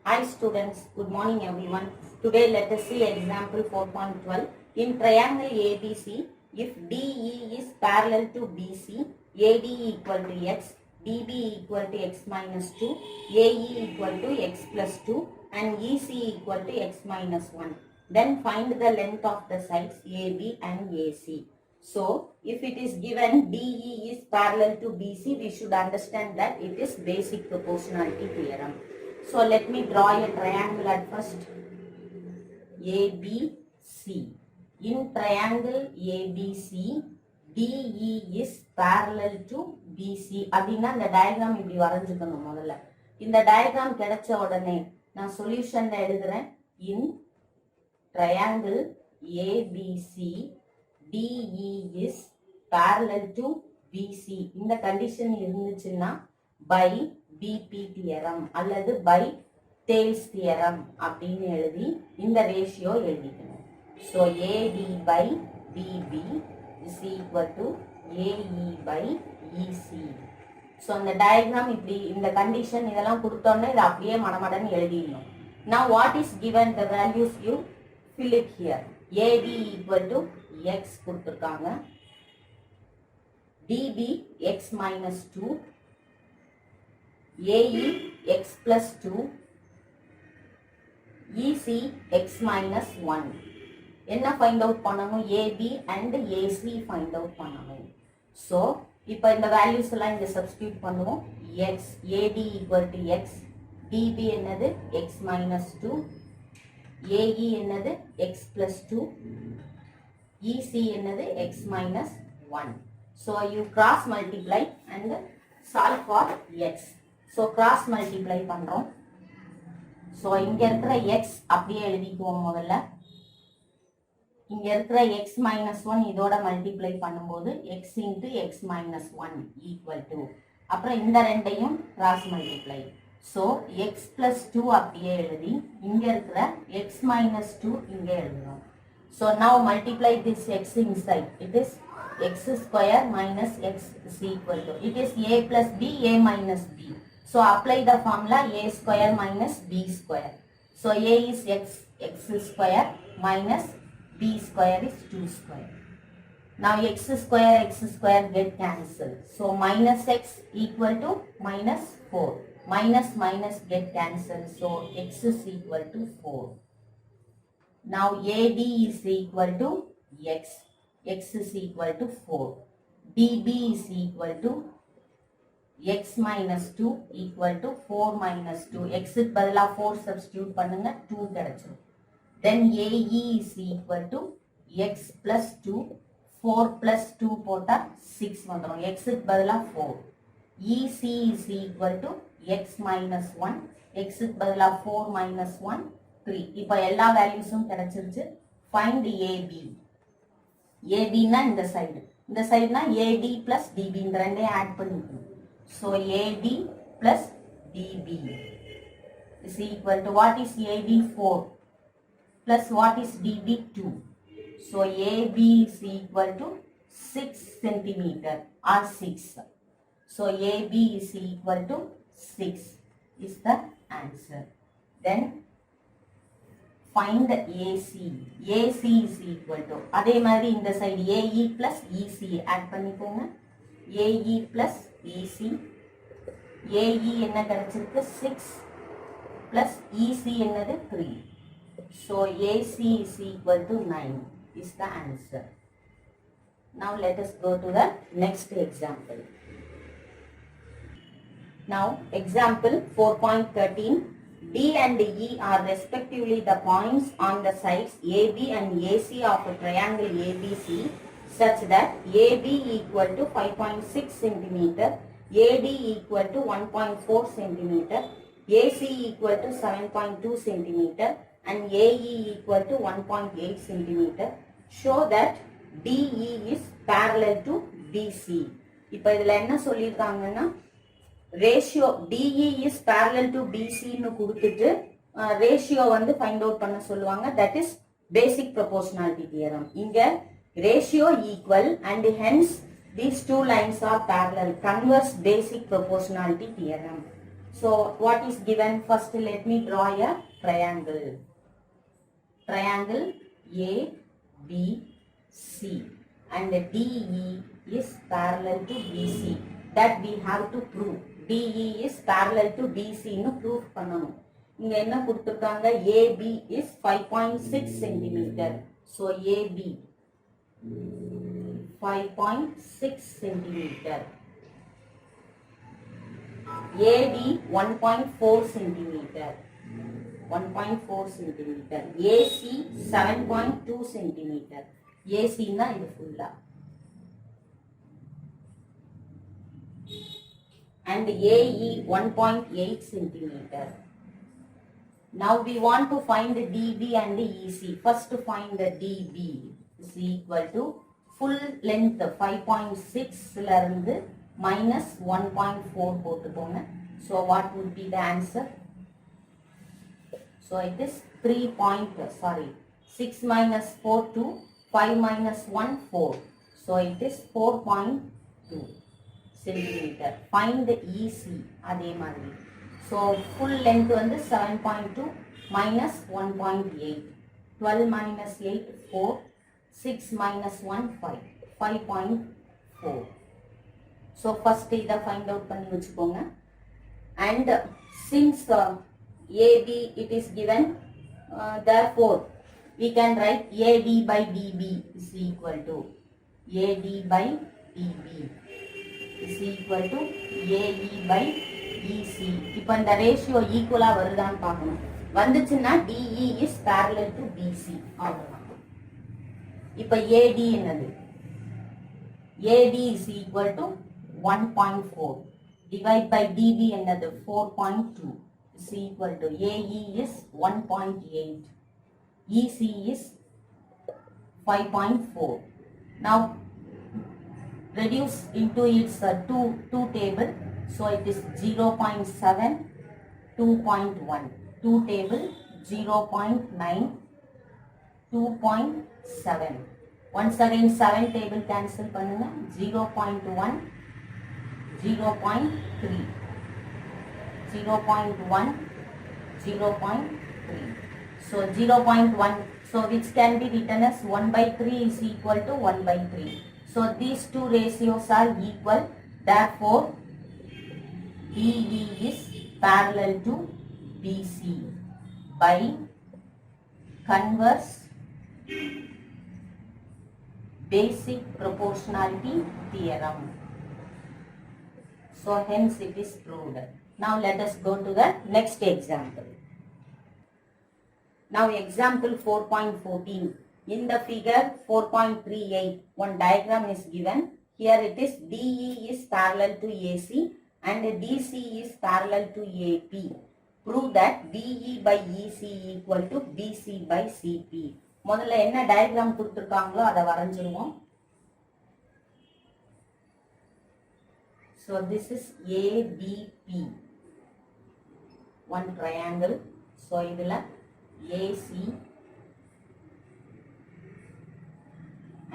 Hi students, good morning everyone. Today let us see example 4.12. In triangle ABC, if DE is parallel to BC, AD equal to x, DB equal to x minus 2, AE equal to x plus 2 and EC equal to x minus 1. Then find the length of the sides AB and AC. So, if it is given DE is parallel to BC, we should understand that it is basic proportionality theorem. So let me draw a triangle at first. ABC. In triangle ABC, DE is parallel to BC. அப்படின்னா இந்த diagram இப்படி வரைஞ்சுக்கணும் முதல்ல. இந்த diagram கிடைச்ச உடனே நான் சொல்யூஷன்ல எழுதுறேன். In triangle ABC, DE is parallel to BC. இந்த கண்டிஷன் இருந்துச்சுன்னா by BP தியரம் அல்லது by Thales தியரம் அப்படின்னு எழுதி இந்த ரேஷியோ எழுதிக்கணும். So AD by BB is equal to AE by EC. So இந்த டயக்ராம் இப்படி இந்த கண்டிஷன் இதெல்லாம் கொடுத்தோன்னே இதை அப்படியே மடமடன்னு எழுதிடணும். Now what is given, the values you fill it here. AD equal to x கொடுத்துருக்காங்க. DB x minus 2, AE x plus 2, EC x minus 1. என்ன find out பண்ணணும்? AB and AC find out பண்ணணும். So, இப்போ இந்த values எல்லாம் இங்க substitute பண்ணுவோம். x, AD equal to x, DB என்னது? x minus 2, AE என்னது? x plus 2, EC என்னது? x minus 1. So, you cross multiply and solve for x. So, cross multiply பண்றோம். So, இங்க இருக்கிற x அப்படியே எழுதிக்குவோம் முதல்ல. இங்க இருக்கிற x minus 1 இதோட multiply பண்ணும்போது x into x minus 1 equal to. அப்புறம் இந்த ரெண்டையும் cross multiply. So, x plus 2 அப்படியே எழுதி, இங்க இருக்கிற x minus 2 இங்க எழுதுறோம். So, now multiply this x inside. It is x square minus x is equal to. It is a plus b, a minus b. So, apply the formula a square minus b square. So, a is x square minus b square is 2 square. Now, x square get cancelled. So, minus x equal to minus 4. Minus get cancelled. So, x is equal to 4. Now, AD is equal to x. X is equal to 4. DB is equal to x minus 2 equal to 4 minus 2. X க்கு பதிலா 4 substitute பண்ணுங்க 2 கிடைச்சிரும். Then AE is equal to x plus 2. 4 plus 2 போட்டா 6 வந்துரும். X க்கு பதிலா 4. EC is equal to x minus 1. X க்கு பதிலா 4 minus 1 3. இப்போ எல்லா வேல்யூஸும் கிடைச்சிருச்சு. Find AB. AB னா இந்த சைடு. இந்த சைடுனா AD plus DB இந்த ரெண்டையும் ஆட் பண்ணிக்கணும். So AD plus DB is equal to what is AD 4 plus what is DB 2. So AB is equal to 6 centimeter or 6. So AB is equal to 6 is the answer. Then find the AC. AC is equal to அதே மாதிரி இந்த side AE plus EC add பண்ணிக்கோங்க. AE plus EC. AE என்ன கிடைச்சிருக்கு? 6 plus EC என்னது? 3. So AC is equal to 9 is the answer. Now let us go to the next example. Now example 4.13. D and E are respectively the points on the sides AB and AC of a triangle ABC such that AB equal to 5.6 cm, AD equal to 1.4 cm, AC equal to 7.2 cm and AE equal to 1.8 cm. Show that DE is parallel to BC. இப்போ இதுல என்ன சொல்லிருக்காங்கன்னா ratio DE is parallel to BC னு கொடுத்துட்டு ratio வந்து find out பண்ண சொல்லுவாங்க. That is basic proportionality theorem. இங்க ratio equal and hence these two lines are parallel. Converse basic proportionality theorem. So what is given? First let me draw a triangle. Triangle ABC and DE is parallel to BC. That we have to prove. DE is parallel to BC னு prove பண்ணனும். இங்க என்ன கொடுத்திருக்காங்க? AB is 5.6 cm. So AB 5.6 cm. AD 1.4 cm. 1.4 cm. AC 7.2 cm. AC na இது fulla. And AE 1.8 cm. Now we want to find the DB and the EC. First to find the DB is equal to full length 5.6 ல இருந்து minus 1.4 போட்டுக்கோங்க. So what would be the answer? So it is 6 minus 4 2, 5 minus 1 4. So it is 4.2 centimeter. Find the EC அதே மாதிரி. So full length வந்து 7.2 minus 1.8. 12 minus 8 4. 6 minus 1 5. 5.4. So first இதை find out பண்ணி வச்சுக்கோங்க. And since AB it is given, therefore we can write AD by DB is equal to AD by DB is equal to AE by EC. இப்போ இந்த ratio ஈக்குவலா வருதான்னு பார்க்கணும். வந்துச்சுன்னா DE is parallel to BC. அவ்வளவுதான். இப்போ AD என்னது? AD is equal to 1.4. Divide by DB என்னது? 4.2 is equal to AE is 1.8. EC is 5.4. Now reduce into its two table. So it is 0.7, 2.1. 2 table 0.9, 2.7. Once again 7 table cancel பண்ணுங்க. 0.1, 0.3, 0.1, 0.3. So 0.1. So which can be written as 1 by 3 is equal to 1 by 3. So these two ratios are equal. Therefore DE is parallel to BC by converse basic proportionality theorem. So hence it is proved. Now let us go to the next example. Now example 4.14. In the figure 4.38, one diagram is given. Here it is DE is parallel to AC and DC is parallel to AP. Prove that BE by EC equal to BC by CP. முதல்ல என்ன diagram கொடுத்திருக்காங்களோ அதை வரைஞ்சிருவோம். So this is ABP, one triangle. So இதுல AC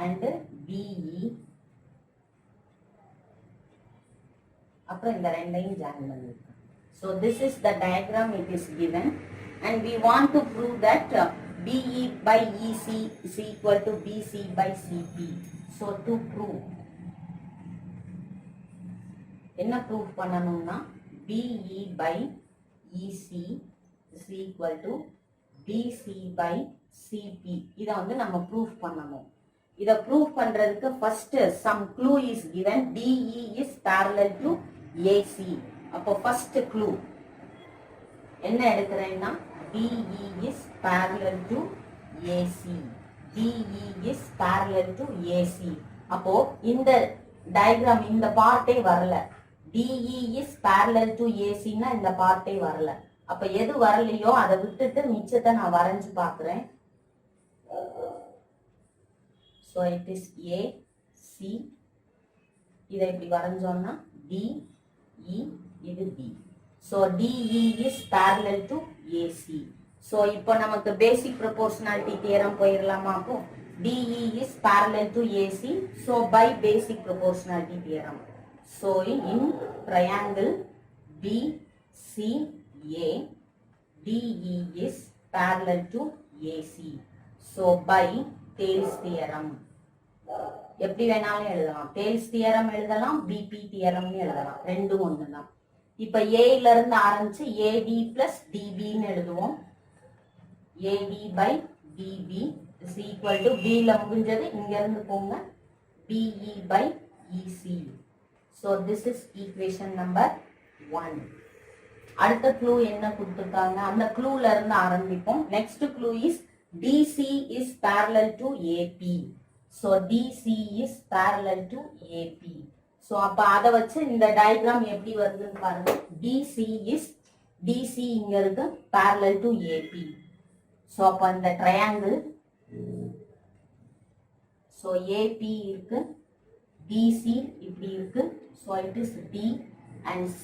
and BE அப்புறம் இந்த ரெண்டையும் join பண்ணிருக்கோம். So this is the diagram it is given and we want to prove that BE by EC is equal to BC by CP. So to prove என்ன prove பண்ணனும்னா BE by EC is equal to BC by CP. இத வந்து நம்ம prove பண்ணனும். இத prove பண்றதுக்கு first some clue is given. DE is parallel to AC. அப்போ first clue என்ன எடுக்கிறேன்னா DE is parallel to AC. DE is parallel to AC. அப்போ இந்த டயக்ராம் இந்த பார்ட்டே வரல. DE is parallel to AC னா இந்த பார்ட்டே வரல. அப்ப எது வரலையோ அதை விட்டுட்டு மிச்சத்தை நான் வரைஞ்சு பார்க்கிறேன். So it is AC. இதை இப்படி வரைஞ்சோம்னா DE இது B. So DE is parallel to AC. So இப்போ நமக்கு basic proportionality theorem போயிரலாமா? அப்போ DE is parallel to AC. So by basic proportionality theorem. So in triangle BC CA DE is parallel to AC. So by Thales theorem, எப்படி வேணாலும் எழுதலாம். Thales theorem எழுதலாம், BP theorem எழுதலாம், ரெண்டும் ஒண்ணுதான். இப்ப A ல இருந்து ஆரம்பிச்சு AD plus DB ன்னு எழுதுவோம். AD by DB is equal to B ல முடிஞ்சது இங்க இருந்து போங்க BE by EC. So this is equation number 1. அடுத்த க்ளூ என்ன கொடுத்திருக்காங்க, அந்த க்ளூல இருந்து ஆரம்பிப்போம். Next clue is DC is parallel to AP. So DC is parallel to AP. So அப்ப அத வச்சு இந்த டயகிராம் எப்படி வருதுன்னு பாருங்க. DC இங்க இருக்கு parallel to AP. So அப்ப இந்த ட்ரையாங்கிள், so AP இருக்கு, DC இப்படி இருக்கு. So it is D and C.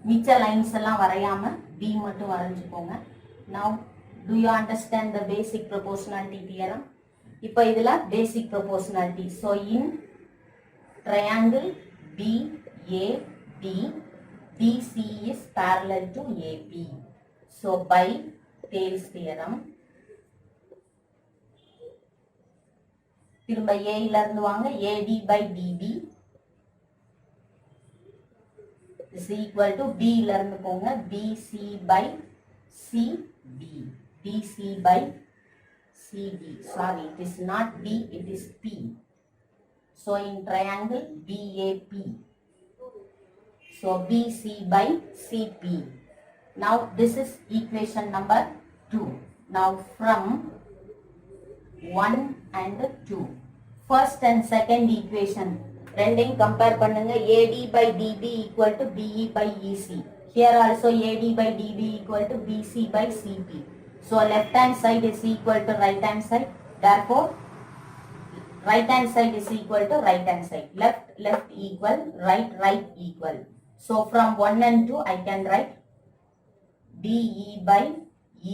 மிச்ச லைன்ஸ் எல்லாம் வரையாம B மட்டும் வரைஞ்சுக்கோங்க. Now do you understand the basic proportionality theorem? இப்போ இதுல basic proportionality. So in triangle BAD, DC is parallel to AP. So by Thales theorem, திரும்ப A ல இருந்து வாங்க, AD by DB is equal to B ல இருந்து போங்க BC by CB. BC by CB. Sorry, it is not B, it is P. So in triangle BAP, so BC by CP. Now this is equation number 2. Now from 1 and 2, first and second equation ரெண்டையும் compare பண்ணுங்க. AD by DB equal to BE by EC. Here also AD by DB equal to BC by CP. So left hand side is equal to right hand side. Therefore right hand side is equal to right hand side. Left equal, right equal. So from 1 and 2 I can write BE by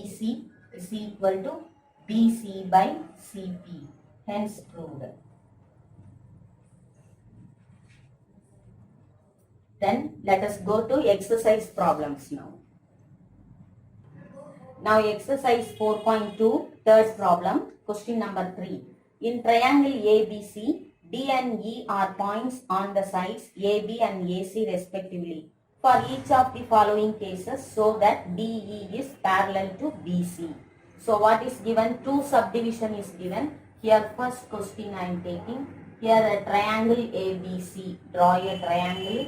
EC is equal to BC by CP. Hence proved. Then let us go to exercise problems now. Now exercise 4.2, third problem, question number 3. In triangle ABC, D and E are points on the sides AB and AC respectively. For each of the following cases, so that DE is parallel to BC. So what is given? Two subdivision is given. Here first question I am taking. Here a triangle ABC. Draw a triangle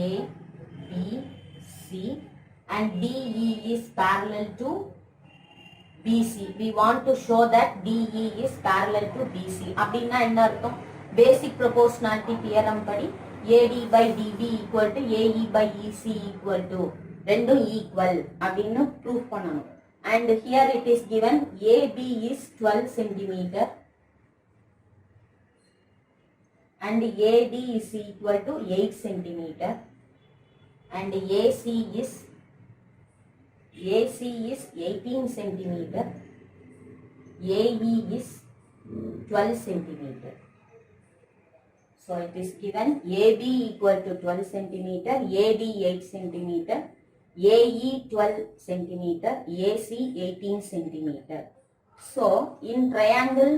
ABC and DE is parallel to BC. We want to show that DE is parallel to BC. அப்படின்னா என்ன அர்த்தம்? Basic proportionality theorem படி AD by DB equal to AE by EC equal to ரெண்டும் equal அப்படின்னு prove பண்ணணும். And here it is given AB is 12 centimeter and AD is equal to 8 centimeter and AC is 18 centimeter, AE is 12 centimeter. So it is given AB equal to 12 centimeter, AD 8 centimeter, AE 12 centimeter, AC 18 centimeter. So in triangle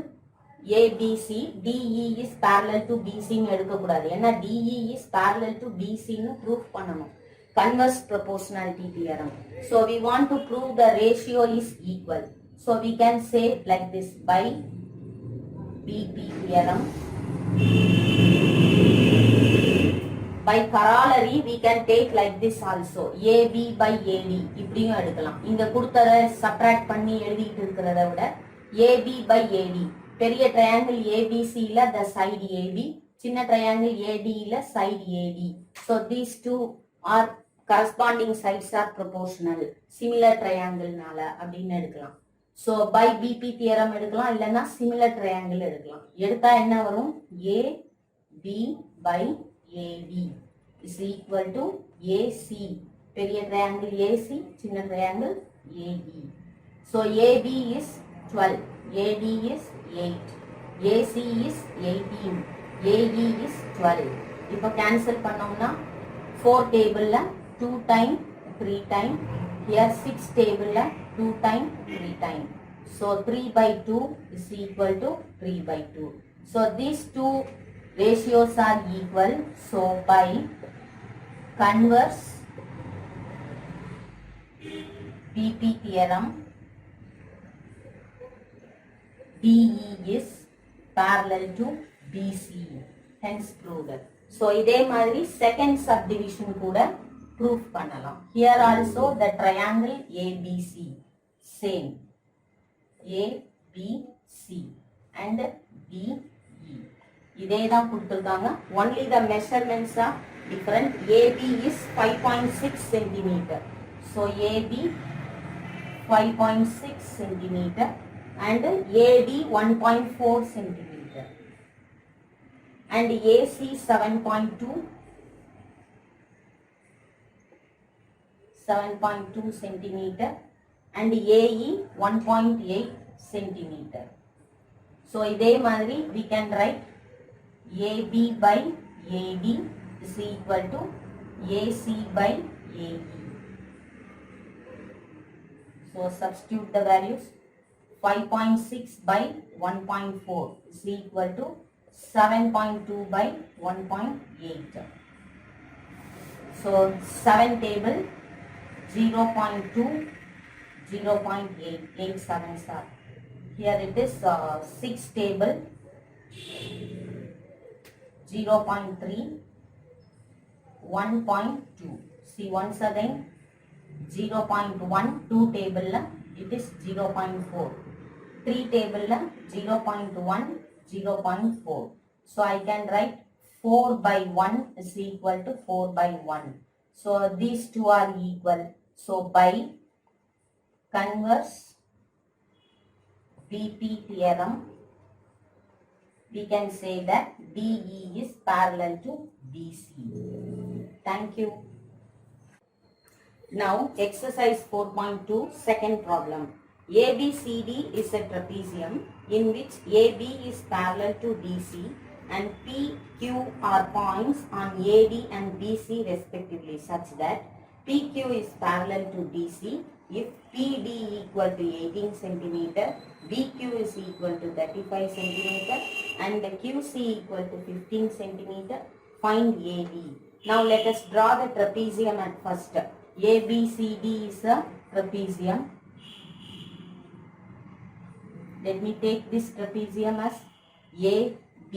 ABC, DE is parallel to BC ன்னு எடுக்க கூடாது. ஏன்னா DE is parallel to BC ன்னு proof பண்ணணும். Converse proportionality theorem. So we want to prove the ratio is equal. So we can say like this by BP theorem. By corollary we can take like this also. AB by AD இப்படியும் எடுக்கலாம். இங்க கொடுத்தத subtract பண்ணி எழுதிட்டு இருக்கிறத விட AB by AD. பெரிய triangle ABC ல the side AB, சின்ன triangle AD ல side AD. So these two are corresponding sides are proportional. Similar triangle நால அப்படின்னு எடுக்கலாம். So by BP theorem எடுக்கலாம், இல்லைன்னா similar triangle எடுக்கலாம். எடுத்தா என்ன வரும்? AB by AD is equal to AC. பெரிய triangle AC, சின்ன triangle AD. So AB is 12, AD is 8, AC is 18, AE is 12. இப்போ cancel பண்ணோம்னா 4 டேபிள்ல 2 times 3 time. Here 6 table 2 time 3 time. So 3 by 2 is equal to 3 by 2. So these two ratios are equal. So by converse BP theorem, DE is parallel to BC. Hence proved. So இதே மாதிரி second subdivision கூட proof பண்ணலாம். Here also the triangle ABC same ABC and DE. இதே தான் கொடுத்திருக்காங்க. Only the measurements are different. AB is 5.6 centimeter. So AB 5.6 centimeter and AD 1.4 centimeter and AC 7.2 centimeter and AE 1.8 centimeter. So இதே மாதிரி we can write AB by AD is equal to AC by AE. So substitute the values. 5.6 by 1.4 is equal to 7.2 by 1.8. So 7 table 0.2 0.8 8 sevens are. Here it is 6 table 0.3 1.2. See once again 0.1 2 table it is 0.4. 3 table 0.1 0.4. So I can write 4 by 1 is equal to 4 by 1. So these two are equal. So by converse BP theorem we can say that DE is parallel to BC. Thank you. Now exercise 4.2 second problem. ABCD is a trapezium in which AB is parallel to DC and PQ are points on AD and BC respectively such that PQ is parallel to DC if PD equal to 18 cm, BQ is equal to 35 cm and the QC equal to 15 cm. Find AD. Now let us draw the trapezium at first. ABCD is a trapezium. Let me take this trapezium as A, B,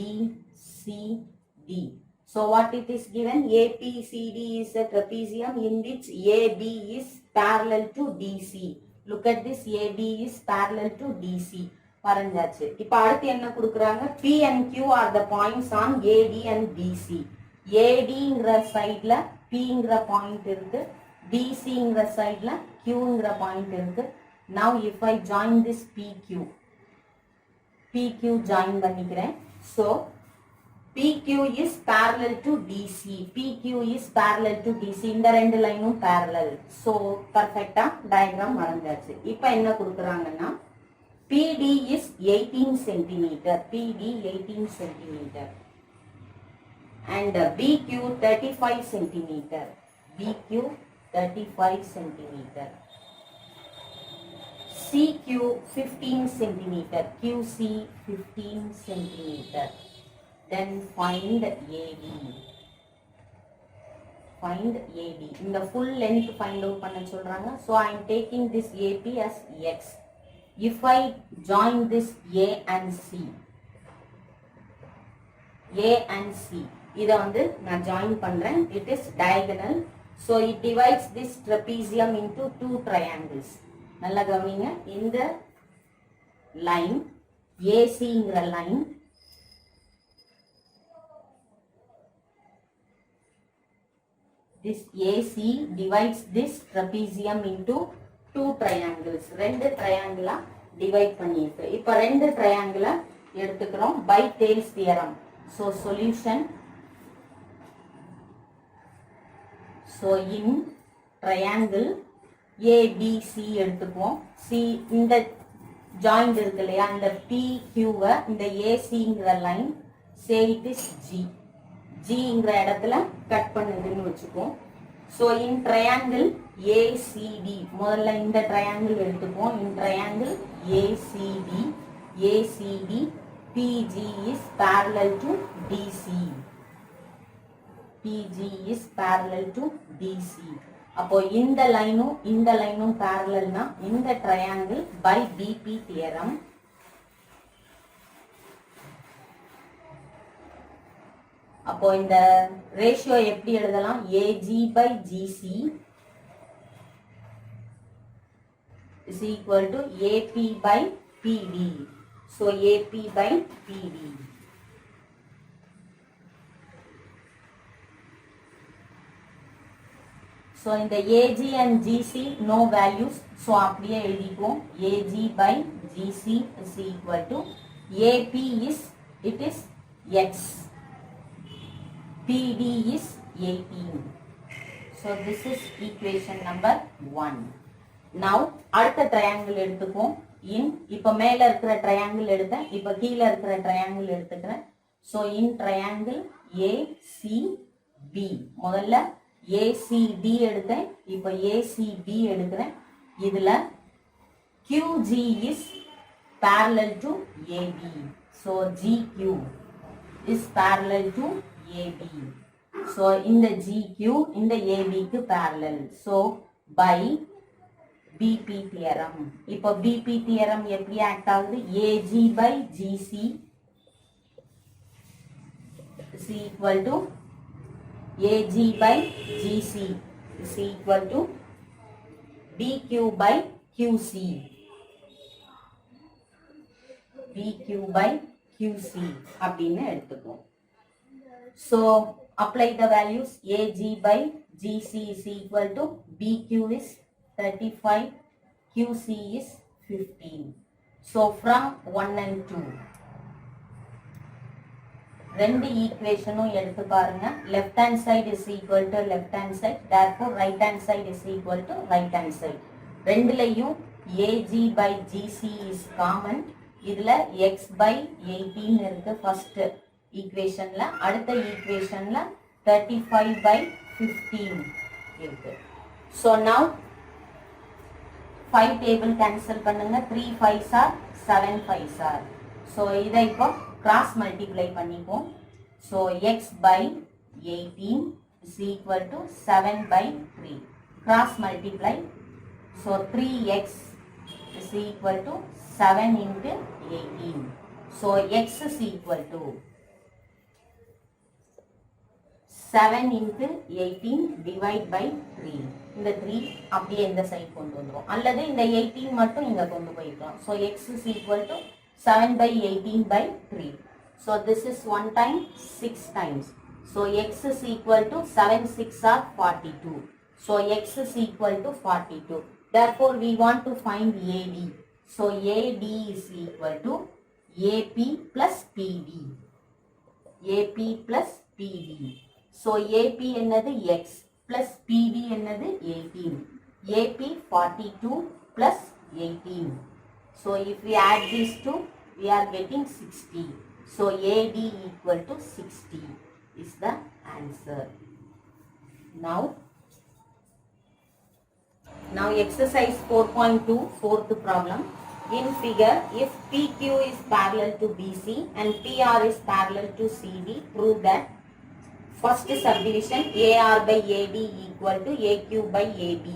C, D. So what it is given? ABCD is a trapezium in which AB is parallel to DC. Look at this, AB is parallel to DC. பரஞ்சாச்சு. இப்போ அடுத்து என்ன கொடுக்குறாங்க? P and Q are the points on AD and BC. ADங்கிற சைட்ல Pங்கிற point இருக்கு, BCங்கிற சைட்ல Qங்கிற point இருக்கு. Now if I join this PQ join பண்ணிக்கிறேன். So PQ is parallel to DC. PQ is parallel to DC. இந்த ரெண்டு லைனும் parallel. So perfectா diagram வரைஞ்சாச்சு. இப்போ என்ன கொடுக்குறாங்கன்னா PD is 18 cm. PD 18 cm. And BQ 35 cm. BQ 35 cm. CQ 15 cm. QC 15 cm. Then find AD. Find AD. In the full length find out பண்ண சொல்றாங்க. So I am taking this AP as X. If I join this A and C. A and C. இதை வந்து நான் join பண்றேன். It is diagonal. So it divides this trapezium into two triangles. நல்லா கவனிங்க. இந்த line ACங்கிற line this AC divides this trapezium into two triangles. ரெண்டு triangle divide பண்ணிருக்கு. இப்போ ரெண்டு triangle எடுத்துக்கிறோம் by Thales theorem. So solution. So in triangle ABC எடுத்துக்குவோம். C இந்த joint இருக்கு இல்லையா, இந்த PQவை இந்த ACங்கிற line say it is G. Gங்கிற இடத்துல கட் பண்ணுதுன்னு வச்சுக்குவோம். So in triangle ACD, முதல்ல இந்த triangle எடுத்துப்போம். In triangle ACD, PG is parallel to DC. PG is parallel to DC. அப்போ இந்த லைனும் parallelனா இந்த triangle by BP theorem. அப்போ இந்த ரேஷியோ எப்படி எழுதலாம்? AG by GC is equal to AP by PD. So AP by PD. So இந்த AG and GC no values. So அப்படியே எழுதிப்போம். AG by GC is equal to AP is it is X. PD is 18. So this is equation number 1. Now அடுத்த triangle எடுத்துப்போம். இப்ப மேல இருக்கிற triangle எடுத்தேன், இப்ப கீழ இருக்கிற triangle எடுத்துக்கிறேன். So in triangle ACB, முதல்ல ACD எடுத்தேன், இப்ப ACB எடுக்கிறேன். இதுல QG is parallel to AB. So GQ is parallel to AB. So இந்த GQ இந்த AB க்கு parallel. So by BP theorem. இப்போ BP theorem எப்படி ஆக்ட் ஆகுது? AG by GC is equal to AG by GC is equal to BQ by QC. BQ by QC அப்படின்னு எடுத்துக்கோம். So apply the values. AG by GC is equal to BQ is 35, QC is 15. So from 1 and 2 ரெண்டு ஈக்குவேஷனும் எடுத்து பாருங்க. left hand side is equal to left hand side, therefore right hand side is equal to right hand side. ரெண்டுலயும் AG by GC is common. இதுல X by 18 இருக்கு first equationல. அடுத்த equationல 35 by 15 இருக்கு. So now 5 table cancel பண்ணுங்க. 3 5s are 7 5s are. So இதை இப்போ cross multiply பண்ணிப்போம். So X by 18 is equal to 7 by 3. Cross multiply. So 3X is equal to 7 into 18. So X is equal to 7 into 18 divide by 3. இந்த 3 அப்படியே இந்த side கொண்டு வந்துரும். அல்லது இந்த 18 மட்டும் இங்க கொண்டு போய்க்கலாம். So X is equal to 7 by 18 by 3. So this is 1 time 6 times. So X is equal to 7 6 are 42. So X is equal to 42. Therefore we want to find AD. So AD is equal to AP plus PD. AP plus PD. So AP என்னது X plus PD என்னது 18. AP 42 plus 18. So if we add these two, we are getting 60. So AD equal to 60 is the answer. Now exercise 4.2, fourth problem. In figure, if PQ is parallel to BC and PR is parallel to CD, prove that first subdivision AR by AD equal to AQ by AB.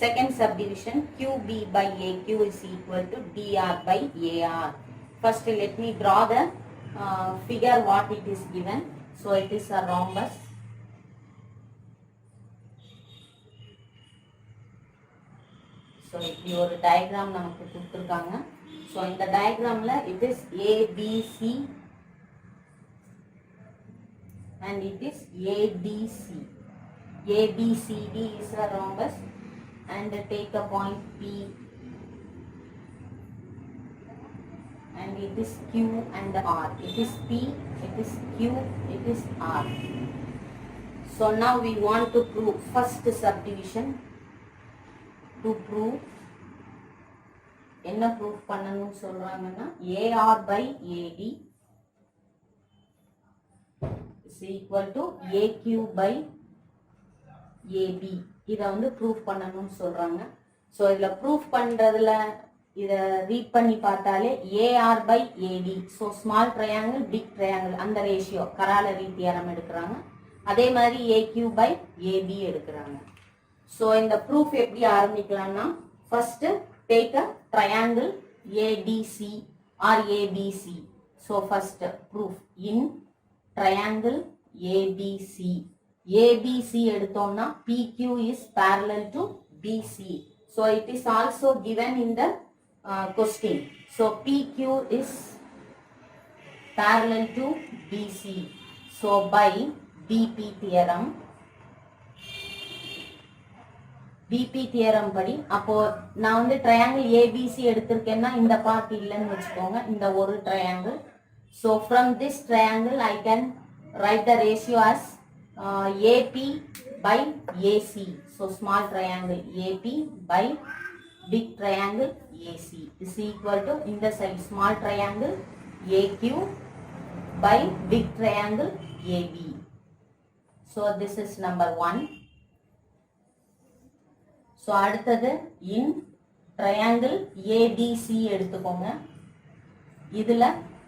Second subdivision QB by AQ is equal to DR by AR. First let me draw the figure what it is given. So it is a rhombus. So இப்படி ஒரு diagram நமக்கு கொடுத்திருக்காங்க. So இந்த diagramல it is ABC and it is ADC. ABCD is a rhombus and take a point P and it is Q and R. It is P, it is Q, it is R. So now we want to prove first subdivision. To prove என்ன proof பண்ணனும் சொல்றாங்கன்னா AR by AD is equal to AQ by AB இதை வந்து proof பண்ணணும்னு சொல்றாங்க. So இதில் proof பண்றதுல இதை ரீட் பண்ணி பார்த்தாலே AR by AD, so small triangle big triangle அந்த ரேஷியோ கராலரி தியரம் எடுக்கிறாங்க. அதே மாதிரி ஏக்யூ பை ஏபி எடுக்கிறாங்க. ஸோ இந்த ப்ரூஃப் எப்படி ஆரம்பிக்கலாம்னா, first take a triangle ADC or ABC. So first proof in triangle ABC. ABC எடுத்தோம்னா PQ is parallel to BC. So it is also given in the question. So PQ is parallel to BC. So by BP theorem, BP theorem படி அப்போ நான் வந்து triangle ABC எடுத்திருக்கேன்னா இந்த part இல்லைன்னு வச்சுக்கோங்க, இந்த ஒரு triangle. So from this triangle I can write the ratio as AP by AC. So small triangle AP by big triangle AC is equal to in the side small triangle AQ by big triangle AB. So this is number 1. So அடுத்தது in triangle ADC எடுத்துக்கோங்க. இதுல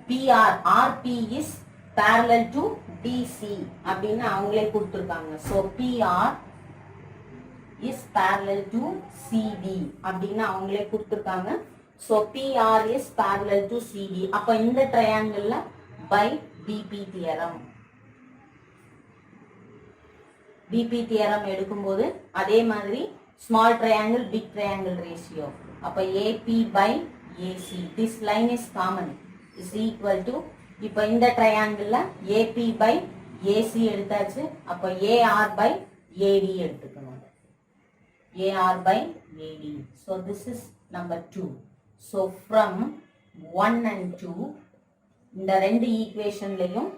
PR RP is parallel to DC அப்படின்னு அவங்களே கொடுத்துருக்காங்க. So PR is parallel to CD அப்படின்னு அவங்களே கொடுத்துருக்காங்க. So PR is parallel to CD. அப்போ இந்த ட்ரையாங்கிள்ல by BP theorem, BP theorem எடுக்கும்போது அதே மாதிரி small triangle big triangle ratio. அப்போ AP by AC, this line is common, is equal to இப்போ இந்த ட்ரையாங்கிள்ல AP by AC எடுத்தாச்சு. அப்போ AR by AD எடுத்துக்கணும். AR by AD. So this is number 2. So from 1 and 2 இந்த ரெண்டு ஈக்குவேஷன்லயும்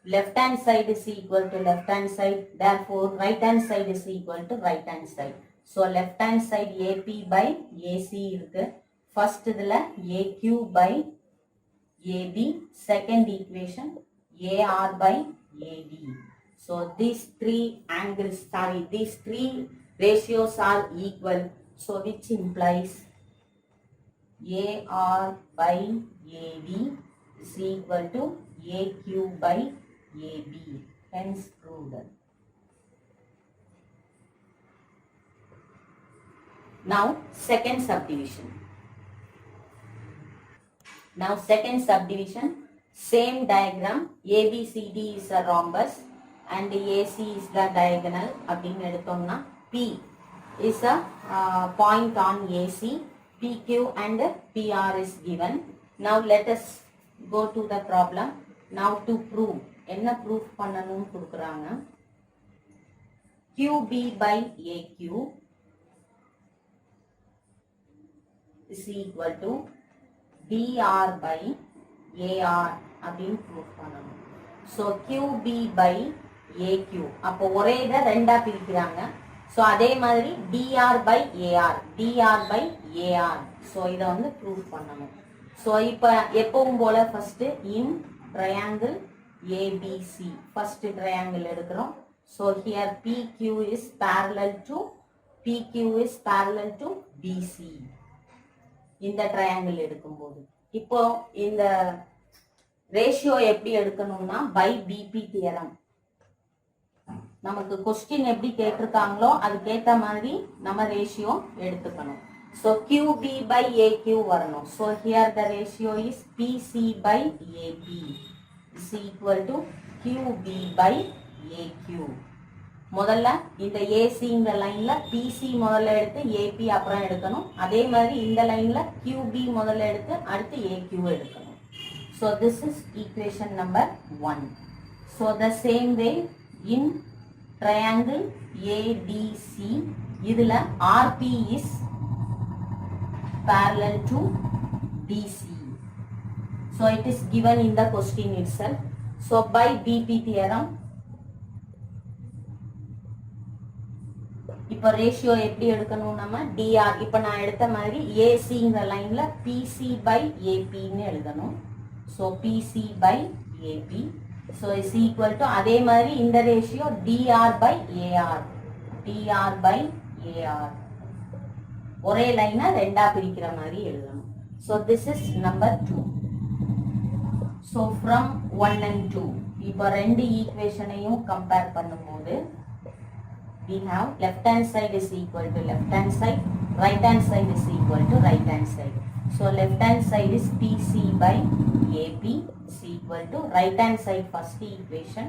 left hand side is equal to left hand side, therefore right hand side is equal to right hand side. So left hand side AP by AC இருக்கு. First இதுல AQ by AB, second equation AR by AD. So these three angles, these three ratios are equal. So which implies AR by AD is equal to AQ by AB. Hence proved. Now second subdivision. Now second subdivision, same diagram, ABCD is a rhombus and AC is the diagonal. அப்படின்னு எடுத்தோம்னா P is a point on AC, PQ and PR is given. Now let us go to the problem. Now to prove, என்ன proof பண்ணணும்னு கொடுக்குறாங்க. QB by AQ is equal to DR by AR அப்படின்னு proof பண்ணணும். So QB by AQ அப்போ ஒரே இதை ரெண்டா பிரிக்கிறாங்க. ஸோ அதே மாதிரி DR by AR, DR by AR. So இதை வந்து ப்ரூஃப் பண்ணணும். ஸோ இப்போ எப்பவும் போல first in triangle ABC first triangle எடுக்கிறோம். So here PQ is parallel to BC. இந்த ட்ரையாங்கிள் எடுக்கும்போது இப்போ இந்த ரேஷியோ எப்படி எடுக்கணும்னா பை பிபி தியரம். நமக்கு கொஸ்டின் எப்படி கேட்டிருக்காங்களோ அதுக்கேற்ற மாதிரி நம்ம ரேஷியோ எடுத்துக்கணும். ஸோ QB by AQ வரணும். So here the ratio is PC by AP is equal to QB by AQ. முதல்ல இந்த ஏசிங்கிற லைன்ல PC முதல்ல எடுத்து AP அப்புறம் எடுக்கணும். அதே மாதிரி இந்த லைன்ல QB முதல்ல எடுத்து அடுத்து AQ எடுக்கணும். So this is equation number 1. So the same way in triangle ADC இதுல RP is parallel to DC. So it is given in the question itself. So by BP theorem இப்போ ratio எப்படி எடுக்கணும் நம்ம DR. இப்போ நான் எடுத்த மாதிரி ஏசிங்கிற லைன்ல PC by AP ன்னு எழுதணும். So PC by AP. So is equal to அதே மாதிரி இந்த ratio DR by AR. dr by ar. ஒரே லைனை ரெண்டா பிரிக்கிற மாதிரி எழுதணும். So this is number 2. So from 1 and 2 இப்போ ரெண்டு ஈக்குவேஷனையும் கம்பேர் பண்ணும்போது we have left hand side is equal to left hand side, right hand side is equal to right hand side. So left hand side is PC by AP is equal to right hand side first equation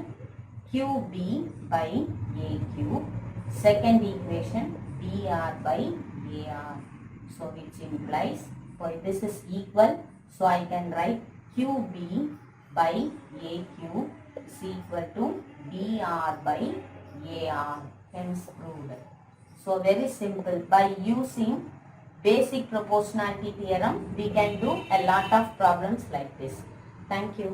QB by AQ, second equation DR by AR. So which implies, so this is equal, so I can write QB by AQ is equal to DR by AR, hence proved. So very simple, by using basic proportionality theorem we can do a lot of problems like this. Thank you.